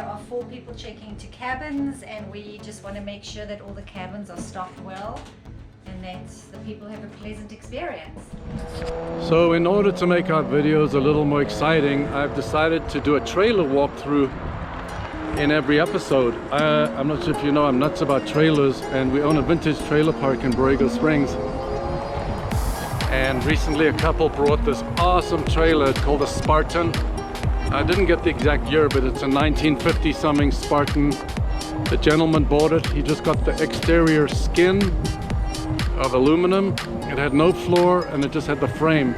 there are 4 people checking into cabins, and we just want to make sure that all the cabins are stocked well and that the people have a pleasant experience. So in order to make our videos a little more exciting, I've decided to do a trailer walkthrough in every episode. I'm not sure if you know, I'm nuts about trailers, and we own a vintage trailer park in Borrego Springs. And recently a couple brought this awesome trailer. It's called a Spartan. I didn't get the exact year, but it's a 1950 something Spartan. The gentleman bought it. He just got the exterior skin of aluminum. It had no floor and it just had the frame.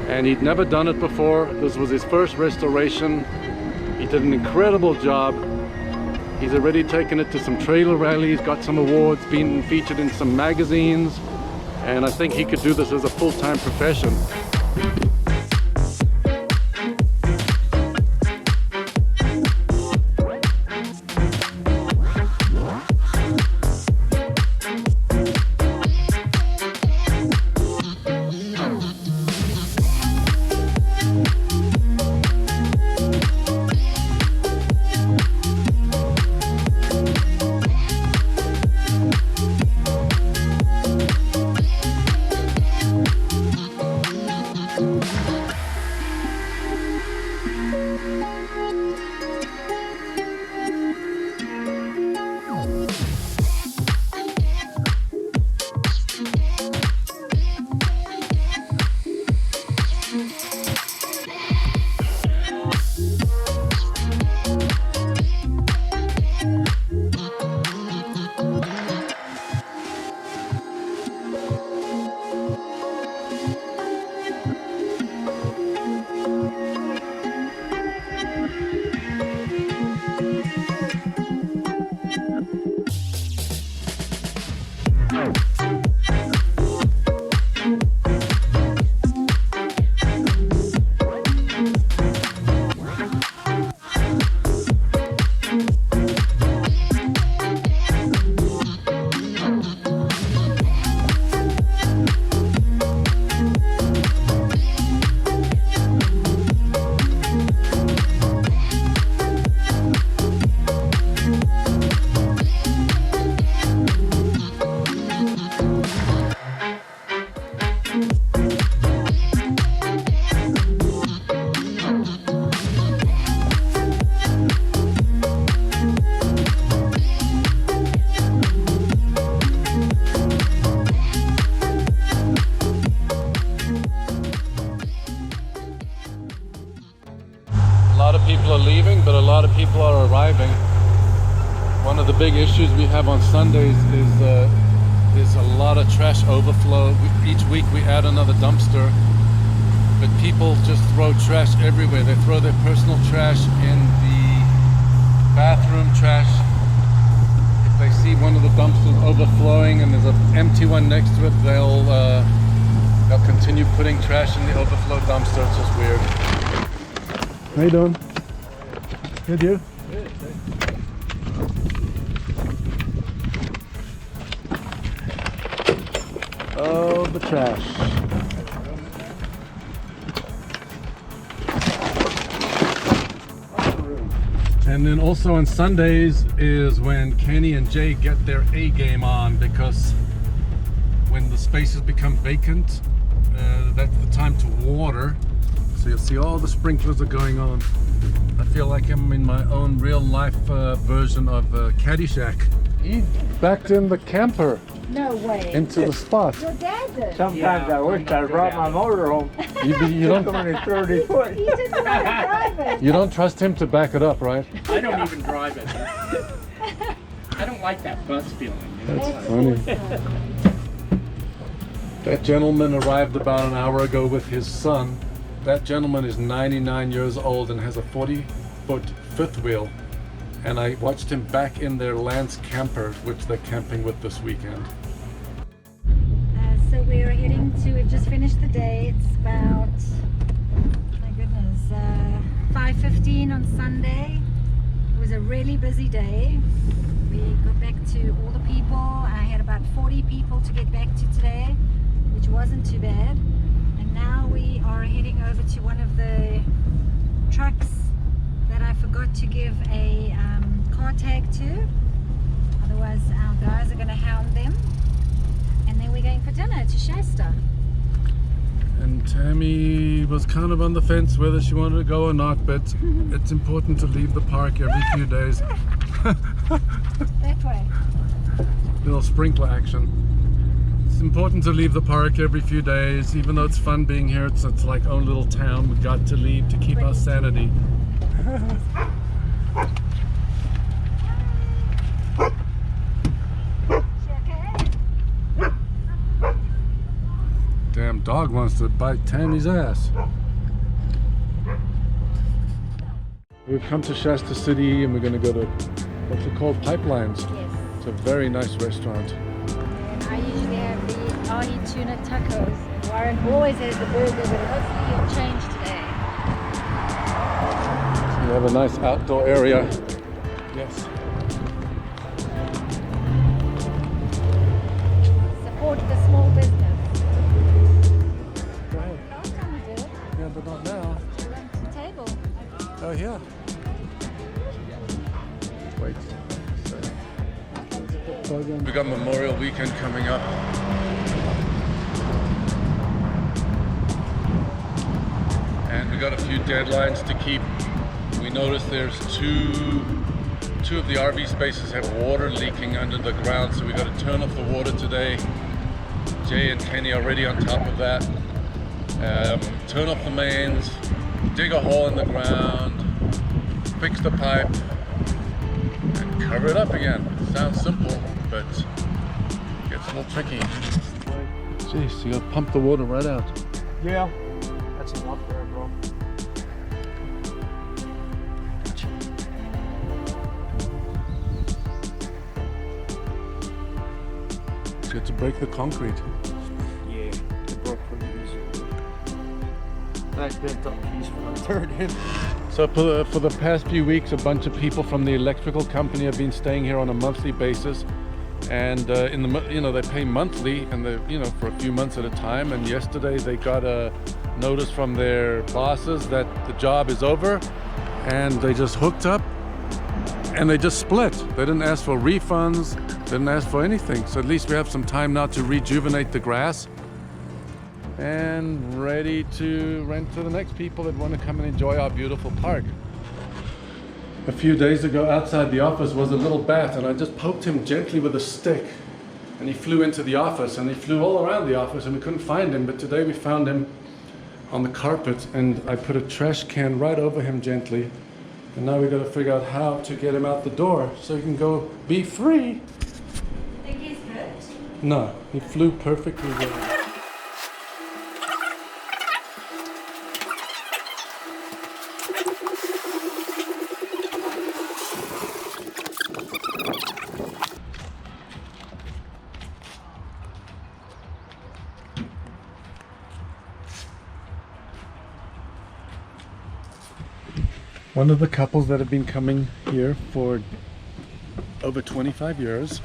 And he'd never done it before. This was his first restoration. He did an incredible job. He's already taken it to some trailer rallies, got some awards, been featured in some magazines. And I think he could do this as a full-time profession. People are leaving, but a lot of people are arriving. One of the big issues we have on Sundays is a lot of trash overflow. Each week we add another dumpster, but people just throw trash everywhere. They throw their personal trash in the bathroom trash. If they see one of the dumpsters overflowing and there's an empty one next to it, they'll continue putting trash in the overflow dumpster. It's just weird. How you doing? Good, you? Good, oh, the trash. And then also on Sundays is when Kenny and Jay get their A game on, because when the spaces become vacant, that's the time to water. So you'll see all the sprinklers are going on. I feel like I'm in my own real life version of Caddyshack. You backed in the camper. No way. Into the spot. Your dad did. Sometimes I wish I brought my motor home. You don't. Only 30 foot. He didn't want to drive it. You don't trust him to back it up, right? I don't even drive it. I don't like that buzz feeling. That's funny. That gentleman arrived about an hour ago with his son. That gentleman is 99 years old and has a 40-foot fifth wheel. And I watched him back in their Lance camper, which they're camping with this weekend. So we're heading to, we've just finished the day. It's about, my goodness, 5:15 on Sunday. It was a really busy day. We got back to all the people. I had about 40 people to get back to today, which wasn't too bad. And now we are heading over to one of the trucks that I forgot to give a car tag to. Otherwise our guys are going to hound them. And then we're going for dinner to Shasta. And Tammy was kind of on the fence whether she wanted to go or not, but it's important to leave the park every few days. That way. Little sprinkler action. It's important to leave the park every few days, even though it's fun being here. It's like own little town. We got to leave to keep our sanity. Damn dog wants to bite Tammy's ass. We've come to Shasta City and we're going to go to what's it called? Pipelines. Yes. It's a very nice restaurant. And I usually have the ahi tuna tacos. And Warren always has the burger, but hopefully he'll change today. We have a nice outdoor area. Yes. Support the small business. Go ahead. Last time we did it, Yeah, but not now. we went to the table. Oh, yeah. Wait. We got Memorial Weekend coming up. And we got a few deadlines to keep. We noticed there's two of the RV spaces have water leaking under the ground, so we got to turn off the water today. Jay and Kenny are already on top of that. Turn off the mains, dig a hole in the ground, fix the pipe, and cover it up again. Sounds simple, but gets a little tricky. Jeez, you gotta pump the water right out. Yeah, that's enough there, bro. You have to break the concrete. Yeah, it broke pretty easy. That bent up piece when I turned in. So for the past few weeks, a bunch of people from the electrical company have been staying here on a monthly basis, and they pay monthly, and for a few months at a time. And yesterday they got a notice from their bosses that the job is over, and they just hooked up, and they just split. They didn't ask for refunds, didn't ask for anything. So at least we have some time now to rejuvenate the grass. And ready to rent to the next people that want to come and enjoy our beautiful park. A few days ago outside the office was a little bat, and I just poked him gently with a stick, and he flew into the office, and he flew all around the office, and we couldn't find him. But today we found him on the carpet, and I put a trash can right over him gently, and now we got to figure out how to get him out the door so he can go be free. Think he's hurt? No, he flew perfectly well. One of the couples that have been coming here for over 25 years.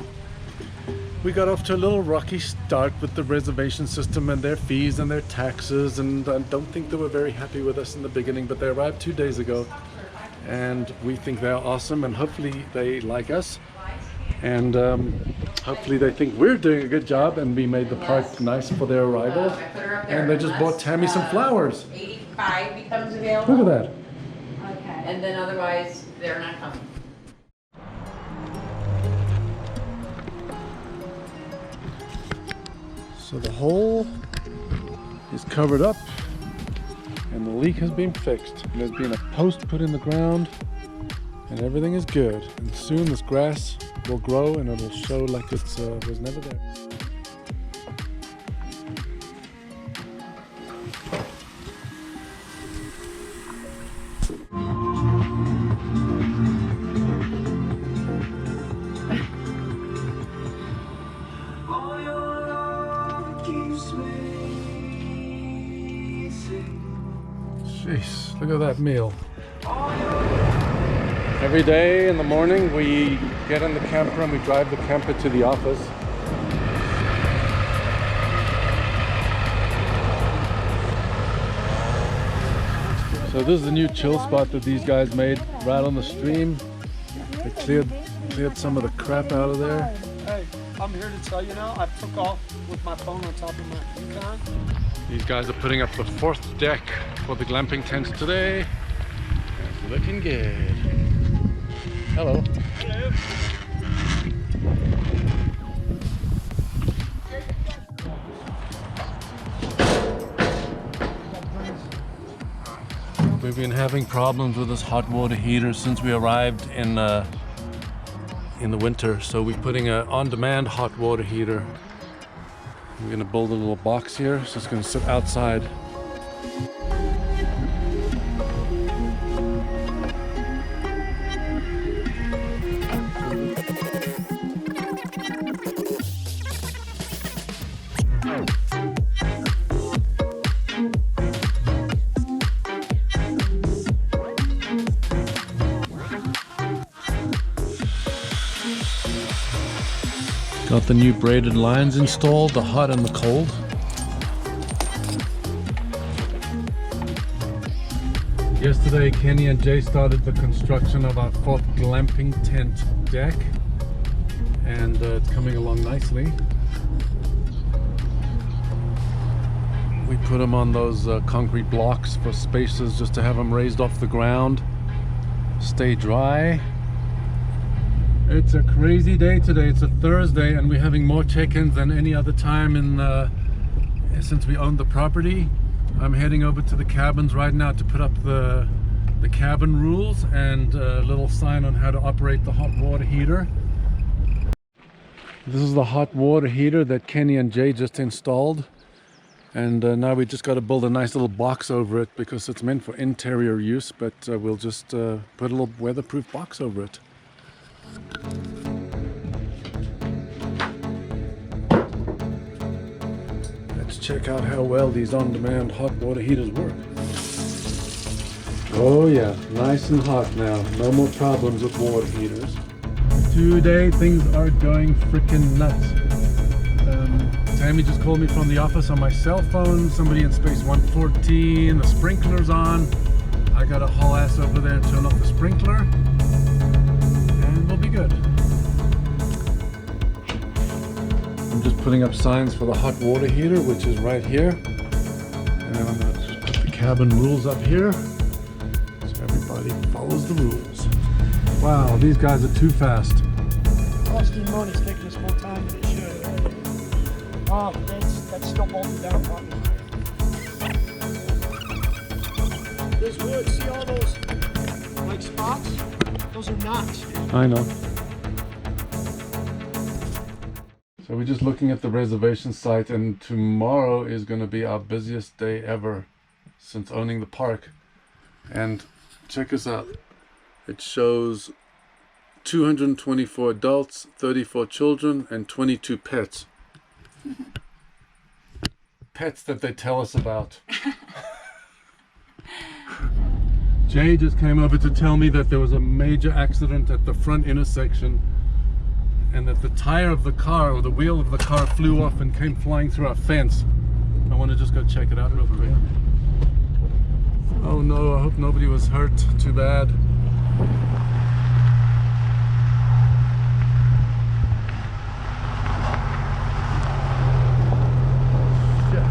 We got off to a little rocky start with the reservation system and their fees and their taxes, and I don't think they were very happy with us in the beginning, but they arrived 2 days ago, and we think they're awesome, and hopefully they like us, and hopefully they think we're doing a good job, and we made the park nice for their arrival. And they just bought Tammy some flowers. 85 becomes available. Look at that. Okay. And then otherwise, they're not coming. So the hole is covered up and the leak has been fixed. And there's been a post put in the ground and everything is good. And soon this grass will grow and it'll show like it was never there. Jeez, look at that meal. Every day in the morning we get in the camper and we drive the camper to the office. So this is the new chill spot that these guys made right on the stream. They cleared some of the crap out of there. Hey, I'm here to tell you now, I took off with my phone on top of my Yukon. These guys are putting up the 4th deck for the glamping tents today. It's looking good. Hello. Hello. We've been having problems with this hot water heater since we arrived in the winter. So we're putting an on-demand hot water heater. We're gonna build a little box here, so it's gonna sit outside. Got the new braided lines installed, the hot and the cold. Yesterday, Kenny and Jay started the construction of our 4th glamping tent deck, and it's coming along nicely. We put them on those concrete blocks for spaces just to have them raised off the ground, stay dry. It's a crazy day today. It's a Thursday and we're having more check-ins than any other time since we owned the property. I'm heading over to the cabins right now to put up the cabin rules and a little sign on how to operate the hot water heater. This is the hot water heater that Kenny and Jay just installed, and now we just got to build a nice little box over it because it's meant for interior use, but we'll just put a little weatherproof box over it. Let's check out how well these on-demand hot water heaters work. Oh yeah, nice and hot now. No more problems with water heaters. Today things are going freaking nuts. Tammy just called me from the office on my cell phone. Somebody in space 114, the sprinkler's on. I gotta haul ass over there and turn off the sprinkler. We'll be good. I'm just putting up signs for the hot water heater, which is right here. And then I'm going to just put the cabin rules up here so everybody follows the rules. Wow, these guys are too fast. Austin Money's taking us more time than it should. Oh, that's still bolted down properly. There's wood. See all those like spots? Those are knots. I know. So we're just looking at the reservation site, and tomorrow is going to be our busiest day ever since owning the park. And check this out. It shows 224 adults, 34 children, and 22 pets. Pets that they tell us about. Jay just came over to tell me that there was a major accident at the front intersection and that the tire of the car, or the wheel of the car, flew off and came flying through our fence. I want to just go check it out real quick. Oh no, I hope nobody was hurt. Too bad. Shit.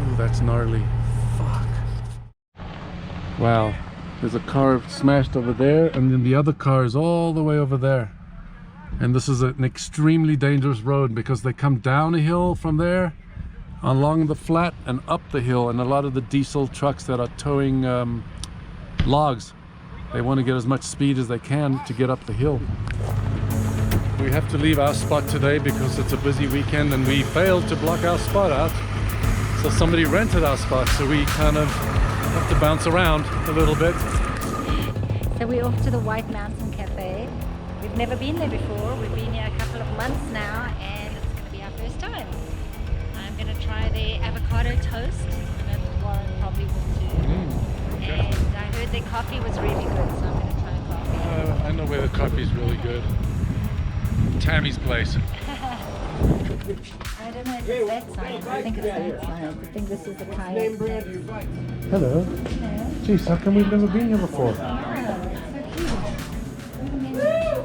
Ooh, that's gnarly. Wow, there's a car smashed over there, and then the other car is all the way over there. And this is an extremely dangerous road because they come down a hill from there, along the flat and up the hill, and a lot of the diesel trucks that are towing logs, they want to get as much speed as they can to get up the hill. We have to leave our spot today because it's a busy weekend and we failed to block our spot out. So somebody rented our spot, so we kind of have to bounce around a little bit. So we're off to the White Mountain Cafe. We've never been there before. We've been here a couple of months now and it's going to be our first time. I'm going to try their avocado toast. I know Warren probably will too. And I heard their coffee was really good, so I'm going to try coffee. I know where the coffee's really good. Tammy's place. I don't know if it's that side. I think it's that side. I think this is the kayak. Hello. Jeez, how come we've never been here before?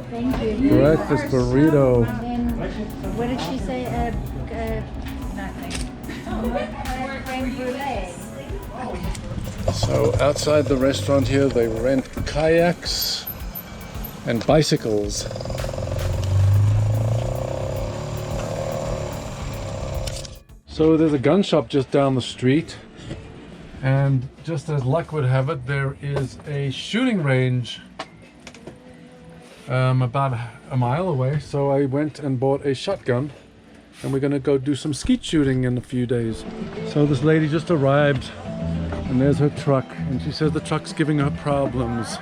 Thank you. Breakfast burrito. And then, what did she say? Nothing. Creme brulee. So outside the restaurant here, they rent kayaks and bicycles. So there's a gun shop just down the street, and just as luck would have it, there is a shooting range about a mile away. So I went and bought a shotgun, and we're gonna go do some skeet shooting in a few days. So this lady just arrived, and there's her truck, and she says the truck's giving her problems.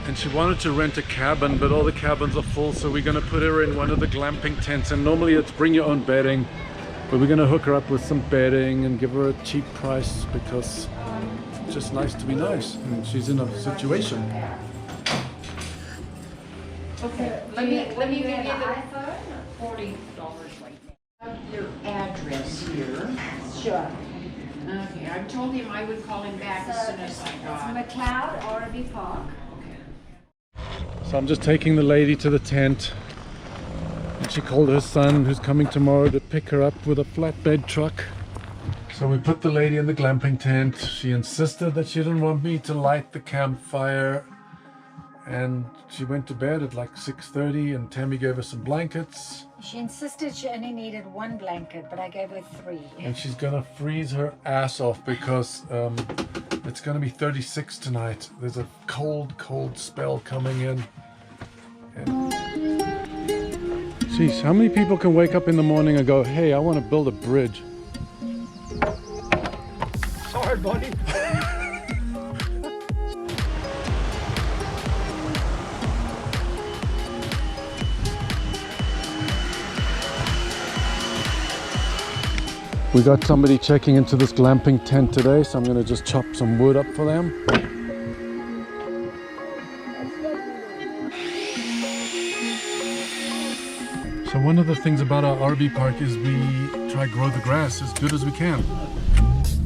And she wanted to rent a cabin, but all the cabins are full, so we're gonna put her in one of the glamping tents. And normally it's bring your own bedding, but we're gonna hook her up with some bedding and give her a cheap price because it's just nice to be nice, and she's in a situation. Okay, let me give you the $40 right now. Your address here. Sure. Okay, I told him I would call him back as soon as I got. McCloud, RV Park. So I'm just taking the lady to the tent, and she called her son, who's coming tomorrow, to pick her up with a flatbed truck. So we put the lady in the glamping tent. She insisted that she didn't want me to light the campfire, and she went to bed at like 6:30, and Tammy gave her some blankets. She insisted she only needed one blanket, but I gave her 3. And she's gonna freeze her ass off because it's gonna be 36 tonight. There's a cold spell coming in. And geez, how many people can wake up in the morning and go, hey, I want to build a bridge? Sorry, buddy. We got somebody checking into this glamping tent today, so I'm going to just chop some wood up for them. So one of the things about our RV park is we try to grow the grass as good as we can.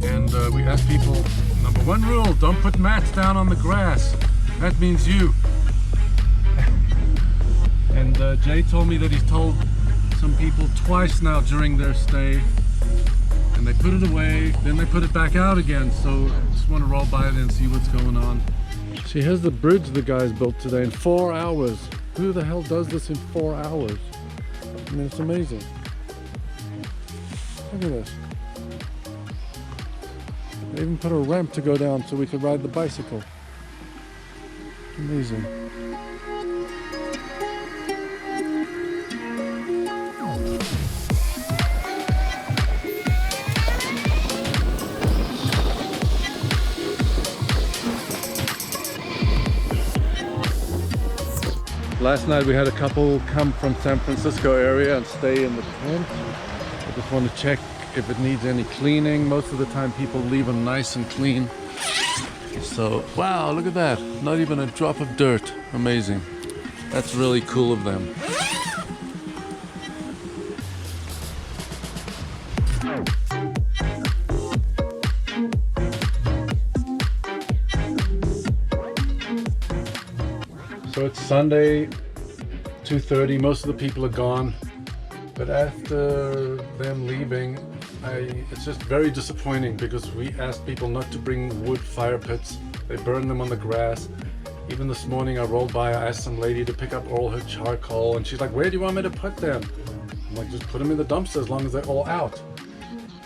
And we ask people, number 1 rule, don't put mats down on the grass. That means you. And Jay told me that he's told some people twice now during their stay, and they put it away, then they put it back out again. So I just want to roll by it and see what's going on. See, here's the bridge the guys built today in 4 hours. Who the hell does this in 4 hours? I mean, it's amazing. Look at this. They even put a ramp to go down so we could ride the bicycle. Amazing. Last night we had a couple come from San Francisco area and stay in the tent. I just want to check if it needs any cleaning. Most of the time people leave them nice and clean. So, wow, look at that. Not even a drop of dirt. Amazing. That's really cool of them. So it's Sunday, 2:30. Most of the people are gone. But after them leaving, it's just very disappointing because we asked people not to bring wood fire pits. They burn them on the grass. Even this morning I rolled by, I asked some lady to pick up all her charcoal, and she's like, where do you want me to put them? I'm like, just put them in the dumpster as long as they're all out.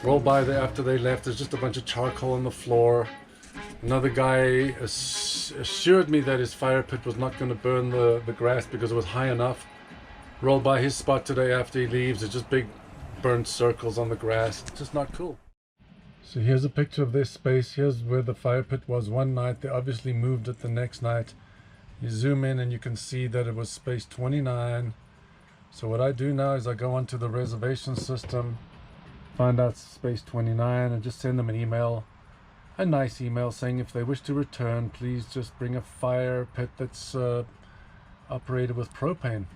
Rolled by there after they left, there's just a bunch of charcoal on the floor. Another guy assured me that his fire pit was not going to burn the grass because it was high enough. Rolled by his spot today after he leaves, there's just big burnt circles on the grass. It's just not cool. So here's a picture of this space. Here's where the fire pit was one night. They obviously moved it the next night. You zoom in and you can see that it was space 29. So what I do now is I go onto the reservation system, find out space 29, and just send them an email. A nice email saying if they wish to return, please just bring a fire pit that's operated with propane.